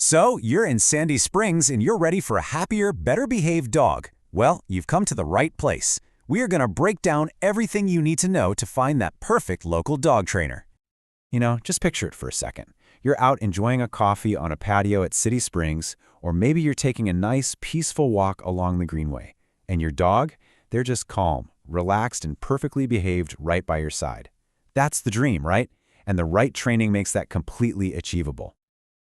So, you're in Sandy Springs and you're ready for a happier, better-behaved dog. Well, you've come to the right place. We are going to break down everything you need to know to find that perfect local dog trainer. Just picture it for a second. You're out enjoying a coffee on a patio at City Springs, or maybe you're taking a nice, peaceful walk along the greenway. And your dog? They're just calm, relaxed, and perfectly behaved right by your side. That's the dream, right? And the right training makes that completely achievable.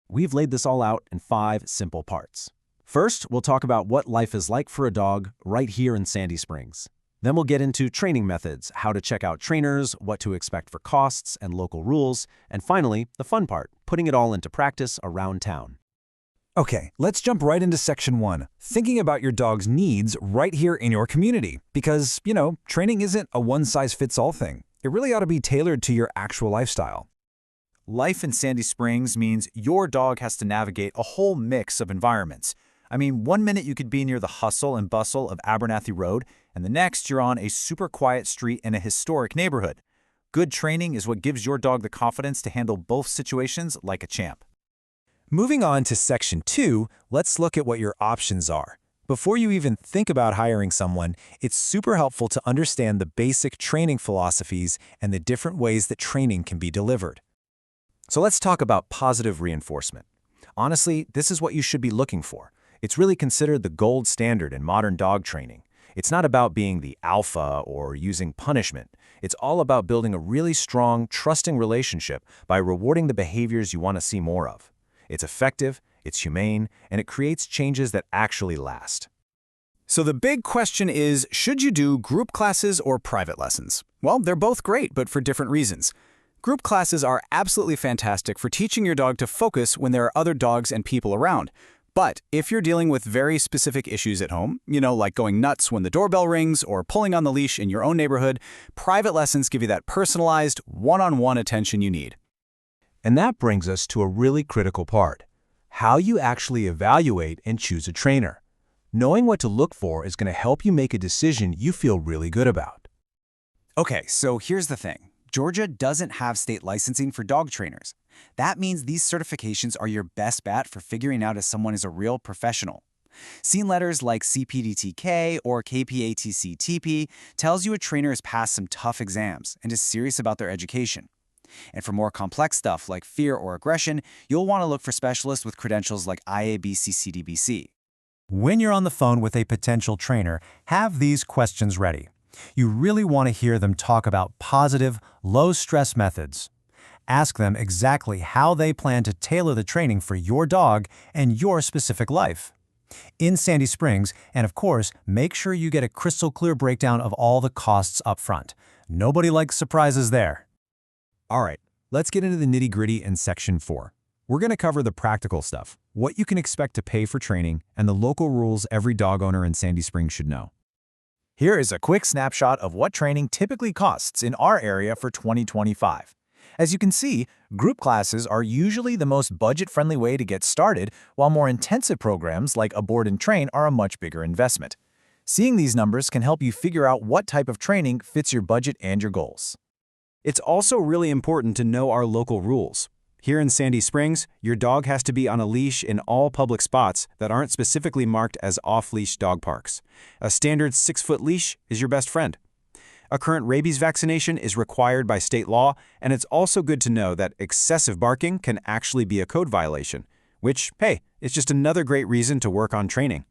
We've laid this all out in 5 simple parts. First, we'll talk about what life is like for a dog right here in Sandy Springs. Then we'll get into training methods, how to check out trainers, what to expect for costs and local rules, and finally, the fun part, putting it all into practice around town. Okay, let's jump right into section 1, thinking about your dog's needs right here in your community. Because, training isn't a one-size-fits-all thing. It really ought to be tailored to your actual lifestyle. Life in Sandy Springs means your dog has to navigate a whole mix of environments. One minute you could be near the hustle and bustle of Abernathy Road, and the next you're on a super quiet street in a historic neighborhood. Good training is what gives your dog the confidence to handle both situations like a champ. Moving on to section 2, let's look at what your options are. Before you even think about hiring someone, it's super helpful to understand the basic training philosophies and the different ways that training can be delivered. So let's talk about positive reinforcement. Honestly, this is what you should be looking for. It's really considered the gold standard in modern dog training. It's not about being the alpha or using punishment. It's all about building a really strong, trusting relationship by rewarding the behaviors you want to see more of. It's effective, it's humane, and it creates changes that actually last. So the big question is, should you do group classes or private lessons? Well, they're both great, but for different reasons. Group classes are absolutely fantastic for teaching your dog to focus when there are other dogs and people around. But if you're dealing with very specific issues at home, like going nuts when the doorbell rings or pulling on the leash in your own neighborhood, private lessons give you that personalized, one-on-one attention you need. And that brings us to a really critical part: how you actually evaluate and choose a trainer. Knowing what to look for is going to help you make a decision you feel really good about. Okay, so here's the thing. Georgia doesn't have state licensing for dog trainers. That means these certifications are your best bet for figuring out if someone is a real professional. Seeing letters like CPDTK or KPATC-TP tells you a trainer has passed some tough exams and is serious about their education. And for more complex stuff like fear or aggression, you'll want to look for specialists with credentials like IABC-CDBC. When you're on the phone with a potential trainer, have these questions ready. You really want to hear them talk about positive, low-stress methods. Ask them exactly how they plan to tailor the training for your dog and your specific life. In Sandy Springs, and of course, make sure you get a crystal clear breakdown of all the costs up front. Nobody likes surprises there. All right, let's get into the nitty-gritty in section 4. We're going to cover the practical stuff, what you can expect to pay for training, and the local rules every dog owner in Sandy Springs should know. Here is a quick snapshot of what training typically costs in our area for 2025. As you can see, group classes are usually the most budget-friendly way to get started, while more intensive programs like a board and train are a much bigger investment. Seeing these numbers can help you figure out what type of training fits your budget and your goals. It's also really important to know our local rules. Here in Sandy Springs, your dog has to be on a leash in all public spots that aren't specifically marked as off-leash dog parks. A standard 6-foot leash is your best friend. A current rabies vaccination is required by state law, and it's also good to know that excessive barking can actually be a code violation, which, hey, is just another great reason to work on training.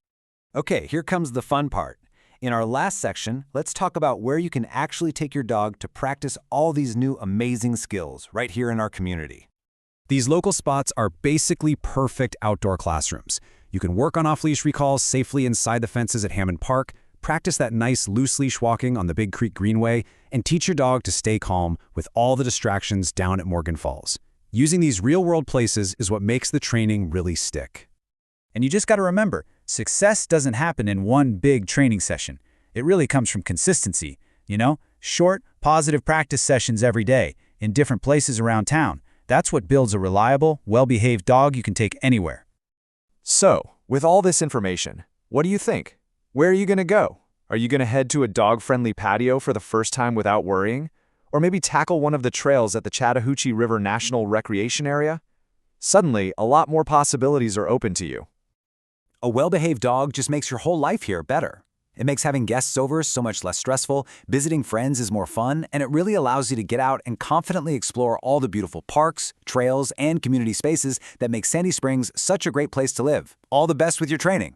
Okay, here comes the fun part. In our last section, let's talk about where you can actually take your dog to practice all these new amazing skills right here in our community. These local spots are basically perfect outdoor classrooms. You can work on off-leash recalls safely inside the fences at Hammond Park, practice that nice loose-leash walking on the Big Creek Greenway, and teach your dog to stay calm with all the distractions down at Morgan Falls. Using these real-world places is what makes the training really stick. And you just got to remember, success doesn't happen in one big training session. It really comes from consistency, short, positive practice sessions every day in different places around town. That's what builds a reliable, well-behaved dog you can take anywhere. So, with all this information, what do you think? Where are you going to go? Are you going to head to a dog-friendly patio for the first time without worrying? Or maybe tackle one of the trails at the Chattahoochee River National Recreation Area? Suddenly, a lot more possibilities are open to you. A well-behaved dog just makes your whole life here better. It makes having guests over so much less stressful, visiting friends is more fun, and it really allows you to get out and confidently explore all the beautiful parks, trails, and community spaces that make Sandy Springs such a great place to live. All the best with your training.